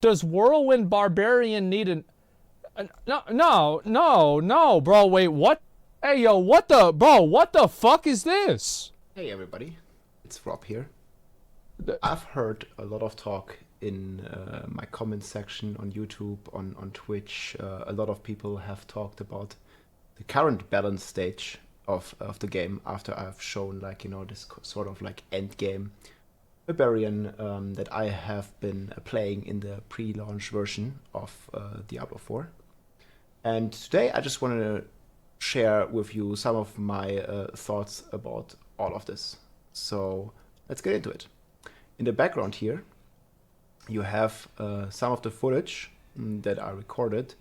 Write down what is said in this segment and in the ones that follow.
Does Whirlwind Barbarian need an... No, bro, wait, what? Hey, yo, what the fuck is this? Hey everybody, it's Rob here. I've heard a lot of talk in my comment section on YouTube, on Twitch. A lot of people have talked about the current balance stage of the game after I've shown, like, you know, this sort of like end game Barbarian that I have been playing in the pre-launch version of Diablo 4. And today I just wanted to share with you some of my thoughts about all of this. So let's get into it. In the background here, you have some of the footage that I recorded.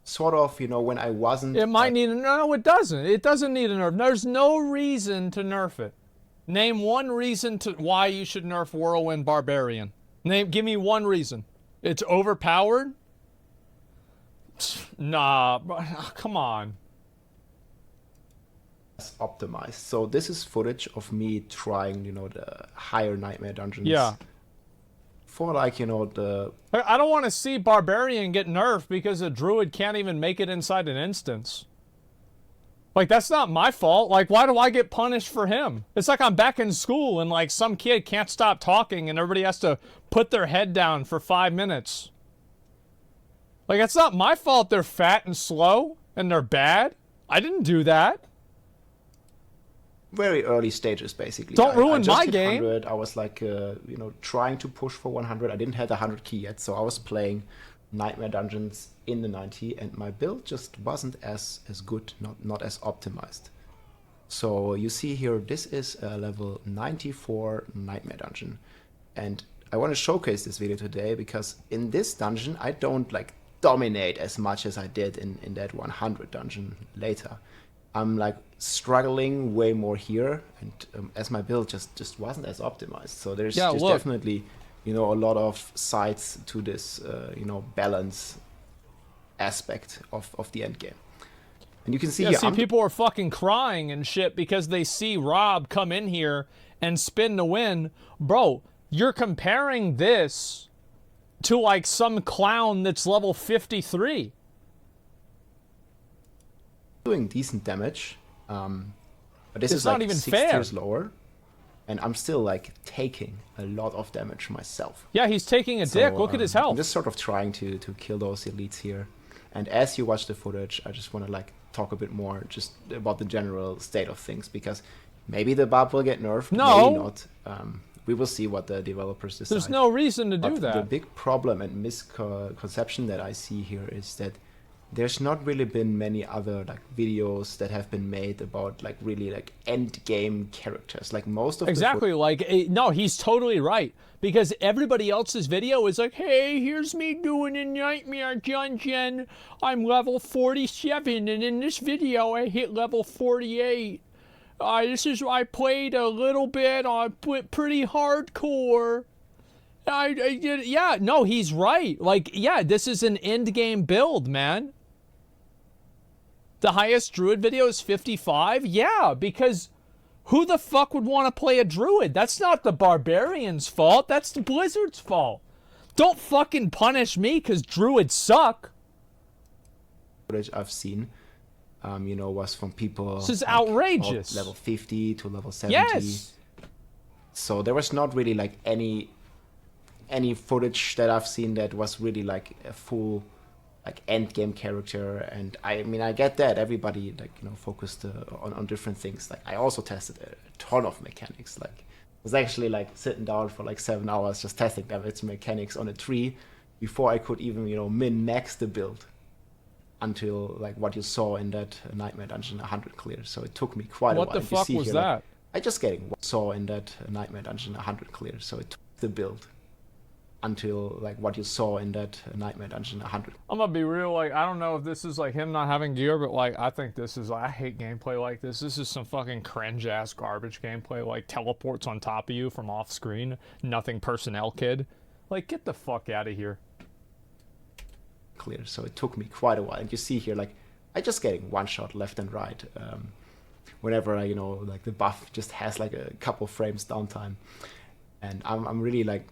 Sort of, you know, when I wasn't... It might need a... No, it doesn't. It doesn't need a nerf. There's no reason to nerf it. Name one reason to why you should nerf Whirlwind Barbarian. Give me one reason. It's overpowered? Nah, come on. Optimized. So this is footage of me trying, you know, the higher nightmare dungeons. Yeah. For, like, you know, the... I don't want to see Barbarian get nerfed because a druid can't even make it inside an instance. Like, that's not my fault. Like, why do I get punished for him? It's like I'm back in school and, like, some kid can't stop talking and everybody has to put their head down for 5 minutes. Like, it's not my fault they're fat and slow and they're bad. I didn't do that. Very early stages, basically. Don't ruin I just my hit game. 100. I was like, you know, trying to push for 100. I didn't have the 100 key yet, so I was playing Nightmare Dungeons in the 90, and my build just wasn't as good, not as optimized. So you see here, this is a level 94 Nightmare Dungeon, and I want to showcase this video today because in this dungeon I don't like dominate as much as I did in that 100 dungeon later. I'm like struggling way more here, and as my build just wasn't as optimized. So there's definitely, you know, a lot of sides to this, you know, balance aspect of the end game. And you can see here, people are fucking crying and shit because they see Rob come in here and spin to win. Bro, you're comparing this to like some clown that's level 53. Doing decent damage, but this is not like even 6 fair. tiers lower, and I'm still like taking a lot of damage myself. Yeah, he's taking a dick. Look at his health. I'm just sort of trying to kill those elites here. And as you watch the footage, I just want to like talk a bit more just about the general state of things, because maybe the Barb will get nerfed, maybe not. We will see what the developers decide. There's no reason to do that. The big problem and misconception that I see here is that there's not really been many other like videos that have been made about like really like end game characters. Like most of no, he's totally right, because everybody else's video is like, hey, here's me doing a nightmare dungeon. I'm level 47, and in this video I hit level 48. I played a little bit. I put pretty hardcore. I did, yeah, no, he's right. Like, yeah, this is an end game build, man. The highest druid video is 55? Yeah, because who the fuck would want to play a druid? That's not the Barbarian's fault. That's the Blizzard's fault. Don't fucking punish me because druids suck. Footage I've seen, you know, was from people... This is like outrageous. Level 50 to level 70. Yes. So there was not really like any footage that I've seen that was really like a full like end game character. And I mean, I get that everybody like, you know, focused on different things. Like I also tested a ton of mechanics. Like I was actually like sitting down for like 7 hours just testing its mechanics on a tree before I could even, you know, min-max the build until like what you saw in that Nightmare Dungeon 100 clear. So it took me quite a while. What the fuck was that? Like, I just getting what I saw in that Nightmare Dungeon 100 clear. So it took the build until like what you saw in that Nightmare Dungeon 100. I'm gonna be real, like, I don't know if this is like him not having gear, but like I think this is, I hate gameplay like this. This is some fucking cringe ass garbage gameplay, like teleports on top of you from off screen, nothing personnel kid. Like, get the fuck out of here. Clear. So it took me quite a while. And you see here, like, I just getting one shot left and right. Whenever I, you know, like the buff just has like a couple frames downtime. And I'm really like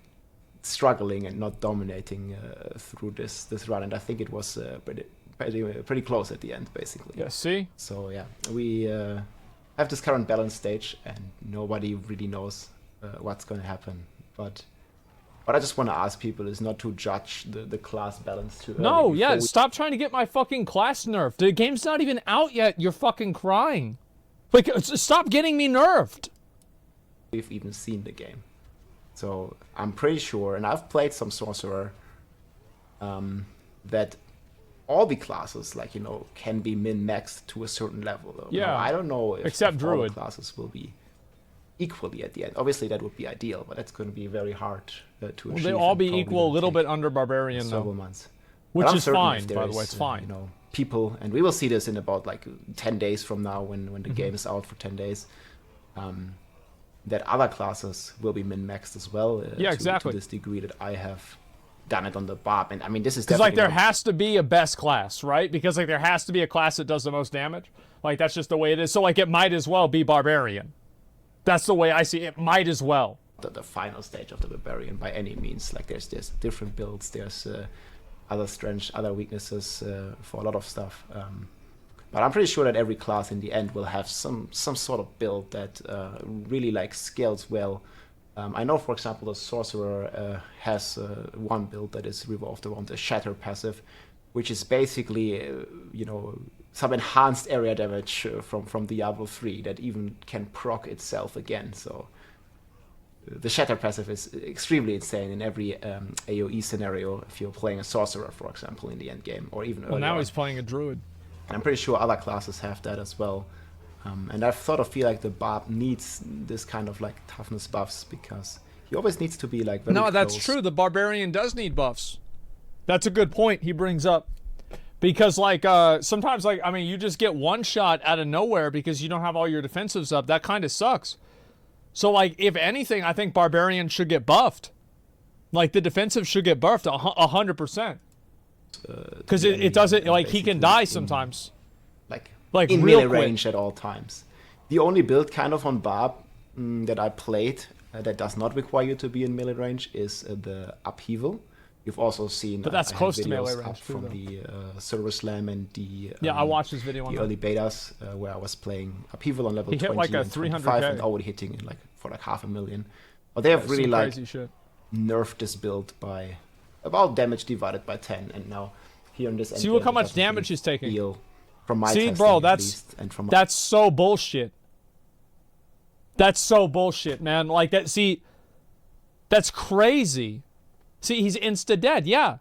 struggling and not dominating through this run, and I think it was pretty close at the end, basically. Yeah, see? So yeah, we have this current balance stage, and nobody really knows what's going to happen. But what I just want to ask people is not to judge the class balance too early. No, yeah, stop trying to get my fucking class nerfed. The game's not even out yet. You're fucking crying. Like, stop getting me nerfed. We've even seen the game. So I'm pretty sure, and I've played some Sorcerer, that all the classes, like, can be min-maxed to a certain level. Though. Yeah. Now, I don't know if Except all Druid. the classes will be equally at the end. Obviously, that would be ideal, but that's going to be very hard to achieve. Will they all and be probably equal, a will little take bit under Barbarian, several though? months. Which But I'm is certain fine, if there by the is, way, it's fine. People, and we will see this in about like 10 days from now when the Mm-hmm. game is out for 10 days, that other classes will be min-maxed as well. Yeah, exactly. To this degree that I have done it on the Barb. And I mean, this is Because, like, definitely there has to be a best class, right? Because, like, there has to be a class that does the most damage. Like, that's just the way it is. So, like, it might as well be Barbarian. That's the way I see it. It might as well. the final stage of the Barbarian by any means. Like, there's different builds, there's other strengths, other weaknesses for a lot of stuff. But I'm pretty sure that every class in the end will have some sort of build that really like scales well. I know, for example, the Sorcerer has one build that is revolved around the Shatter passive, which is basically, some enhanced area damage from Diablo 3 that even can proc itself again. So the Shatter passive is extremely insane in every AoE scenario if you're playing a Sorcerer, for example, in the end game, or even earlier. Well, now he's playing a Druid. And I'm pretty sure other classes have that as well. And I feel like the Barb needs this kind of like toughness buffs because he always needs to be like very No, that's close. true. The Barbarian does need buffs. That's a good point he brings up. Because, like, sometimes, like, I mean, you just get one shot out of nowhere because you don't have all your defensives up. That kind of sucks. So, like, if anything, I think Barbarian should get buffed. Like, the defensive should get buffed 100%. Because it doesn't, like, he can die sometimes. Like in real melee quick. range at all times. The only build kind of on Barb that I played that does not require you to be in melee range is the Upheaval. You've also seen But that's I have close to videos melee up range, too, from though. the Server Slam and the Yeah, I watched this video on the that. early betas where I was playing Upheaval on level He hit 20 like a and 25 300K. and already hitting in for 500,000. But they have really Some like crazy shit. nerfed this build by about damage divided by 10, and now here in this See, endgame, look how it much doesn't damage really he's taking. feel from my See, testing bro, at that's least, and from that's so bullshit. That's so bullshit, man. Like that. See, that's crazy. See, he's insta dead. Yeah.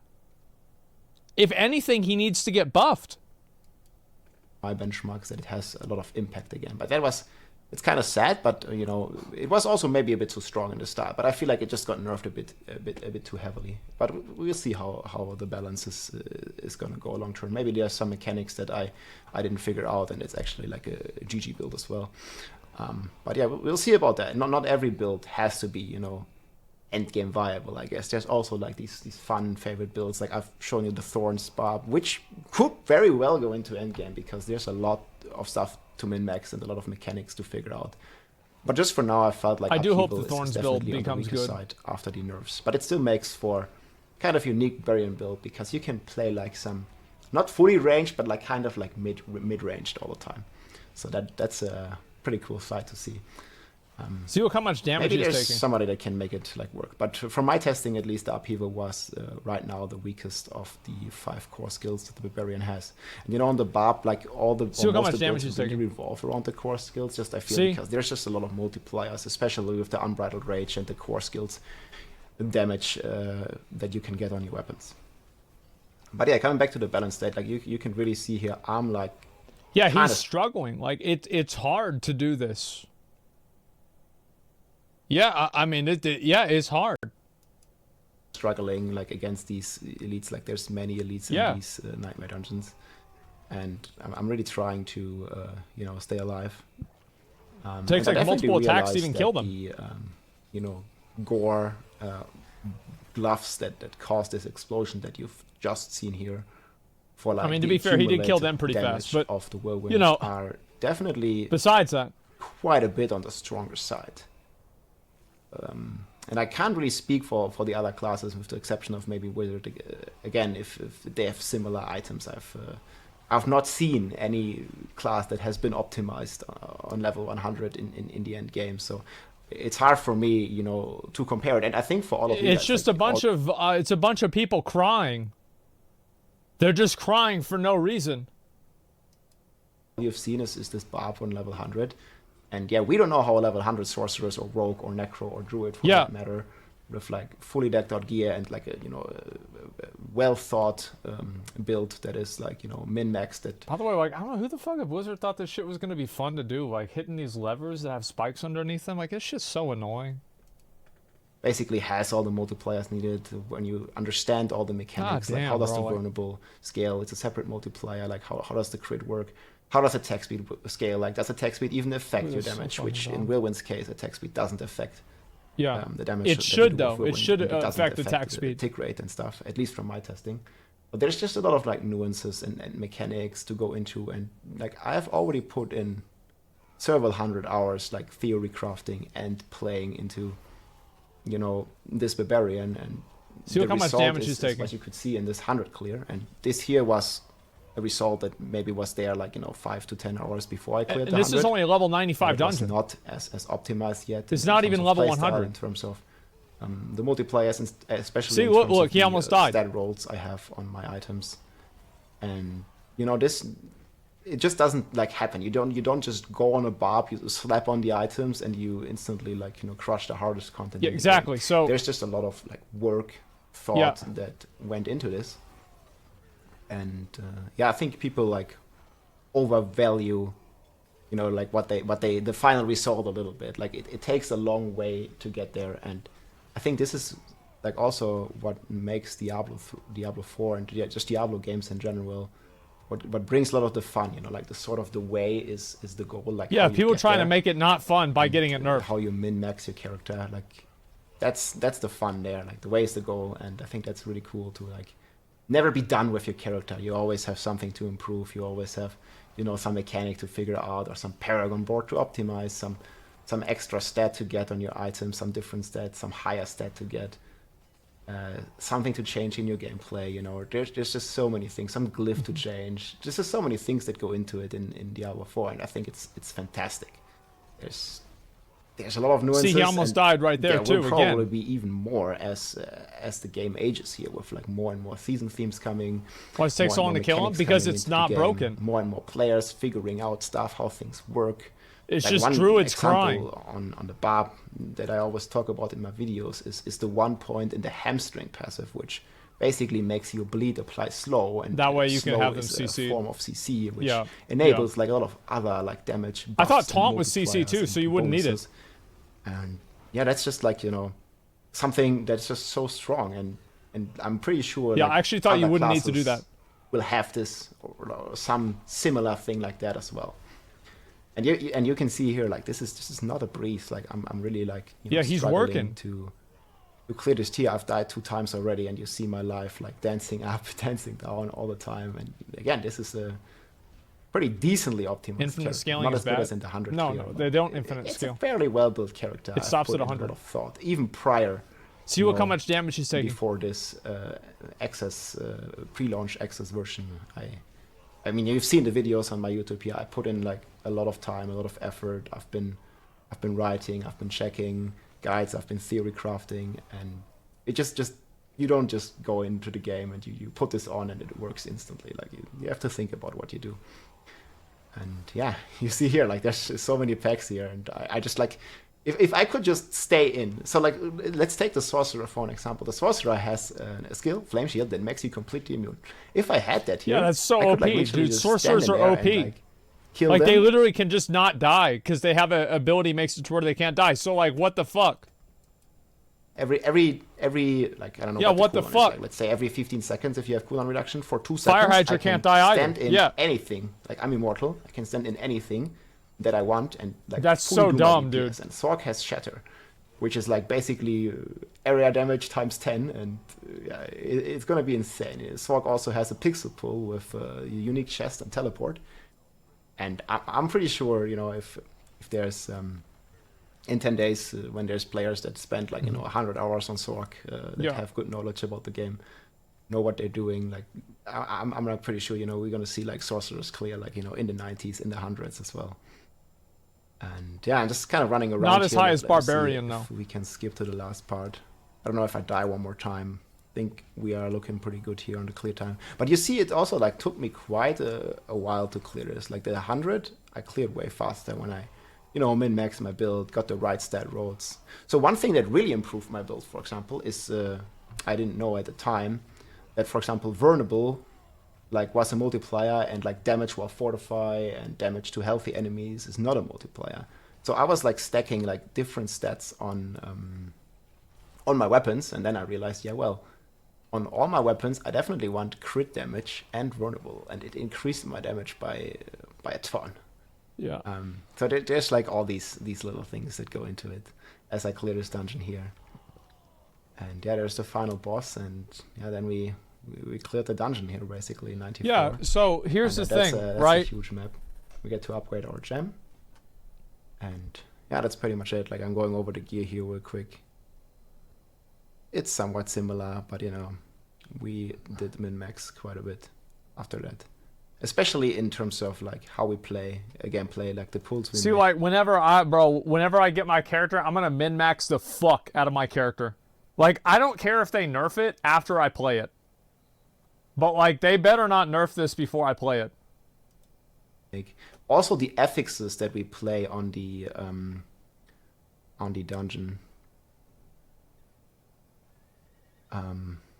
If anything, he needs to get buffed. my benchmarks that it has a lot of impact again. But it's kind of sad, but it was also maybe a bit too strong in the start. But I feel like it just got nerfed a bit too heavily. But we'll see how the balance is gonna go long term. Maybe there are some mechanics that I didn't figure out, and it's actually like a GG build as well. But yeah, we'll see about that. Not every build has to be end game viable, I guess. There's also like these fun favorite builds, like I've shown you the Thorns Barb, which could very well go into end game because there's a lot of stuff to min-max and a lot of mechanics to figure out. But just for now, I felt like I do hope the Upheaval Thorns is build definitely on the becomes weaker good. side after the nerfs. But it still makes for kind of unique variant build because you can play like some not fully ranged, but like kind of like mid-ranged all the time. So that's a pretty cool sight to see. See look how much damage Maybe he's there's taking. somebody that can make it like work. But from my testing, at least, the Upheaval was right now the weakest of the 5 core skills that the Barbarian has. And on the Barb, like all the See, look how almost much the damage builds he's really taking. revolve around the core skills. Just I feel See? because there's just a lot of multipliers, especially with the Unbridled Rage and the core skills, the damage that you can get on your weapons. But yeah, coming back to the balance state, like you can really see here, I'm like Yeah, kinda he's struggling. Like it's hard to do this. Yeah, I mean, it's hard. struggling like against these elites. Like there's many elites Yeah. in these nightmare dungeons, and I'm really trying to stay alive. Takes and I like multiple definitely attacks to realized even that kill them. The gore gloves that caused this explosion that you've just seen here. For like I mean, to the be fair, he did kill accumulated them pretty damage fast, but, of the Whirlwind you know, are definitely Besides that, quite a bit on the stronger side. And I can't really speak for the other classes, with the exception of maybe Wizard. Again, if they have similar items, I've not seen any class that has been optimized on level 100 in the end game. So it's hard for me, you know, to compare it. And I think for all of you, it's just like, it's a bunch of people crying. They're just crying for no reason. You've seen is this Barb on level 100. And yeah, we don't know how a level 100 sorcerers or rogue or necro or druid for that matter, with like fully decked out gear and like a, you know, a well thought build that is like, you know, min max. That, by the way, like, I don't know who the fuck at Blizzard thought this shit was gonna be fun to do, like hitting these levers that have spikes underneath them. Like, this shit's so annoying. Basically has all the multipliers needed when you understand all the mechanics. God damn, like how does bro, the like, vulnerable scale? It's a separate multiplier. Like how does the crit work? How does attack speed scale? Like, does attack speed even affect your damage? So Which in Whirlwind's case, attack speed doesn't affect yeah, the damage. it that should you do with though. It Whirlwind. should doesn't affect attack speed, tick rate and stuff. At least from my testing. But there's just a lot of like nuances and mechanics to go into, and like I've already put in several hundred hours like theory crafting and playing into, you know, this Barbarian, and see look how much damage he's taking. What you could see in this 100 clear, and this here was a result that maybe was there like, you know, 5 to 10 hours before I cleared the 100. This is only a level 95 dungeon. It's not as optimized yet. It's not even level 100 in terms of the multipliers, and especially see, in terms look, of he almost died. Stat rolls I have on my items, and you know, this, it just doesn't like happen. You don't just go on a barb, you slap on the items, and you instantly like, you know, crush the hardest content. Yeah, exactly. So there's just a lot of like work, thought that went into this. And yeah, I think people like overvalue, you know, like what they the final result a little bit. Like it takes a long way to get there, and I think this is like also what makes Diablo 4 and just Diablo games in general. What brings a lot of the fun, you know, like the sort of the way is the goal. Like yeah, people trying to make it not fun by getting it nerfed. How you min max your character, like that's the fun there. Like the way is the goal, and I think that's really cool to like never be done with your character. You always have something to improve. You always have, you know, some mechanic to figure out, or some paragon board to optimize, some extra stat to get on your item, some different stat, some higher stat to get, something to change in your gameplay. You know, there's just so many things, some glyph to change. There's just so many things that go into it in Diablo 4, and I think it's fantastic. There's a lot of nuances. See, he almost died right there too. Will probably be even more as the game ages here, with like more and more season themes coming. Why does it take so long to kill him? Because it's not broken. More and more players figuring out stuff, how things work. It's like just druids crying. On the barb that I always talk about in my videos is the 1 point in the hamstring passive, which basically makes your bleed apply slow, and that way you can have them CC. CC. A form of CC, which enables like a lot of other like damage. I thought taunt was CC too, so you wouldn't need it. And yeah, that's just like, you know, something that's just so strong, and I'm pretty sure. Yeah, like, I actually thought you wouldn't need to do that. Will have this or some similar thing like that as well. And you can see here, like this is not a breeze. Like I'm really like, you know, he's working to clear this tier. I've died 2 times already, and you see my life like dancing up, dancing down all the time. And again, this is a pretty decently optimized infinite character. scaling Not is as good bad. as in the 100 no, clear, no, they don't infinite it's scale. It's a fairly well built character. It stops at 100. A lot of thought, even prior. See, look how much damage he's taking before this pre-launch access version. I mean, you've seen the videos on my YouTube here. I put in like a lot of time, a lot of effort. I've been writing, I've been checking guides, I've been theory crafting, and it just you don't just go into the game and you put this on and it works instantly. Like you have to think about what you do. And yeah, you see here, like there's so many packs here, and I just like, if I could just stay in. So like, let's take the Sorcerer for an example. The Sorcerer has a skill, Flame Shield, that makes you completely immune. If I had that here, yeah, that's so OP, dude. Sorcerers are OP. And, like them. They literally can just not die because they have an ability makes it to where they can't die. So like, what the fuck? Every like, I don't know. Yeah, what the fuck? Like, let's say every 15 seconds, if you have cooldown reduction for 2 seconds, Fire Hydra can't die either. Stand in anything. Like, I'm immortal. I can stand in anything that I want, and like that's so dumb, dude. And Sorg has Shatter, which is like basically area damage times 10, and it's gonna be insane. Sorg also has a Pixel Pull with a unique chest and teleport, and I'm pretty sure, you know, if there's in 10 days, when there's players that spend like, 100 hours on Sork, that have good knowledge about the game, know what they're doing. Like, I'm not pretty sure, we're going to see like sorcerers clear, like, in the 90s, in the hundreds as well. And yeah, I'm just kind of running around. Not as high as Barbarian, though. We can skip to the last part. I don't know if I die one more time. I think we are looking pretty good here on the clear time. But you see, it also like took me quite a while to clear this. Like the 100, I cleared way faster when I, min-maxed my build, got the right stat rolls. So one thing that really improved my build, for example, is I didn't know at the time that, for example, Vulnerable like was a multiplier, and like damage while fortify and damage to healthy enemies is not a multiplier. So I was like stacking like different stats on my weapons, and then I realized, yeah, well, on all my weapons I definitely want crit damage and vulnerable, and it increased my damage by a ton. Yeah. So there's like all these little things that go into it as I clear this dungeon here. And yeah, there's the final boss, and yeah, then we cleared the dungeon here, basically, 94. Yeah, so here's the thing, that's right? a huge map. We get to upgrade our gem. And yeah, that's pretty much it. Like, I'm going over the gear here real quick. It's somewhat similar, but we did min-max quite a bit after that. Especially in terms of like how we play, gameplay, like the pulls we See, make. like whenever I get my character, I'm gonna min-max the fuck out of my character. Like, I don't care if they nerf it after I play it. But, like, they better not nerf this before I play it. Also, the affixes that we play on the dungeon.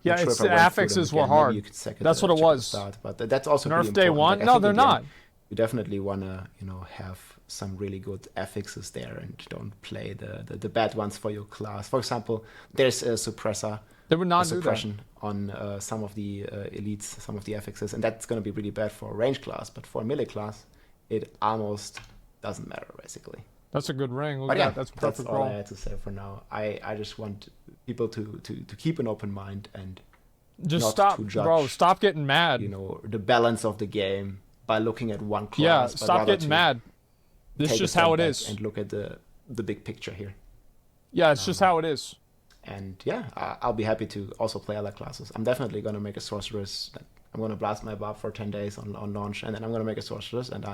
Yeah, it's the affixes were hard. That's what it was. But that's also Nerf day one? No, they're not. You definitely want to, have some really good affixes there, and don't play the bad ones for your class. For example, there's a suppressor. They would not do suppression on some of the elites, some of the affixes, and that's going to be really bad for a range class. But for a melee class, it almost doesn't matter, basically. That's a good ring. Look at that. That's perfect. That's all I had to say for now. I just want people to keep an open mind and just not stop, to judge, bro. Stop getting mad. The balance of the game by looking at one class. Yeah, stop getting mad. This is just how it is. And look at the big picture here. Yeah, it's just how it is. And yeah, I'll be happy to also play other classes. I'm definitely going to make a sorceress. I'm going to blast my barb for 10 days on launch, and then I'm going to make a sorceress. And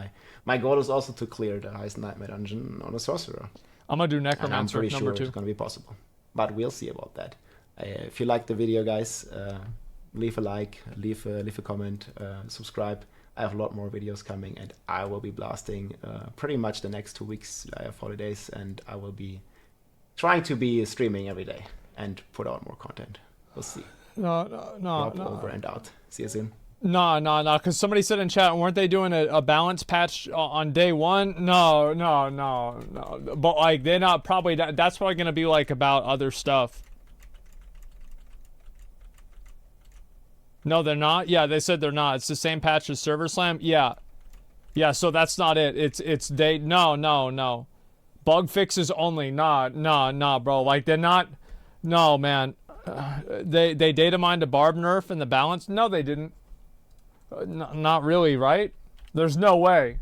my goal is also to clear the highest nightmare dungeon on a sorcerer. I'm going to do necromancer and I'm pretty number sure 2. It's going to be possible. But we'll see about that. If you liked the video, guys, leave a like, leave a comment, subscribe. I have a lot more videos coming, and I will be blasting pretty much the next 2 weeks. I have holidays, and I will be trying to be streaming every day and put out more content. We'll see. No. Over and out. See you soon. No, because somebody said in chat, weren't they doing a balance patch on day 1? No. But, like, they're not probably, that's probably going to be, like, about other stuff. No, they're not? Yeah, they said they're not. It's the same patch as Server Slam? Yeah. Yeah, so that's not it. It's day, no. Bug fixes only. Nah, bro. Like, they're not, no, man. They data mined a barb nerf in the balance? No, they didn't. Not really, right? There's no way.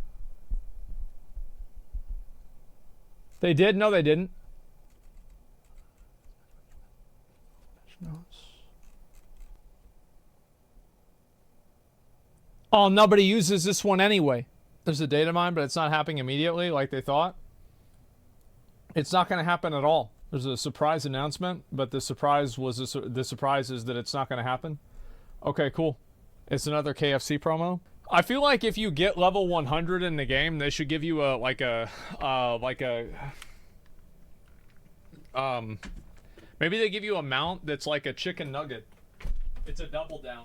They did? No, they didn't. Oh, nobody uses this one anyway. There's a data mine, but it's not happening immediately like they thought. It's not going to happen at all. There's a surprise announcement, but the surprise was the surprise is that it's not going to happen. Okay, cool. It's another KFC promo. I feel like if you get level 100 in the game, they should give you maybe they give you a mount that's like a chicken nugget. It's a double down.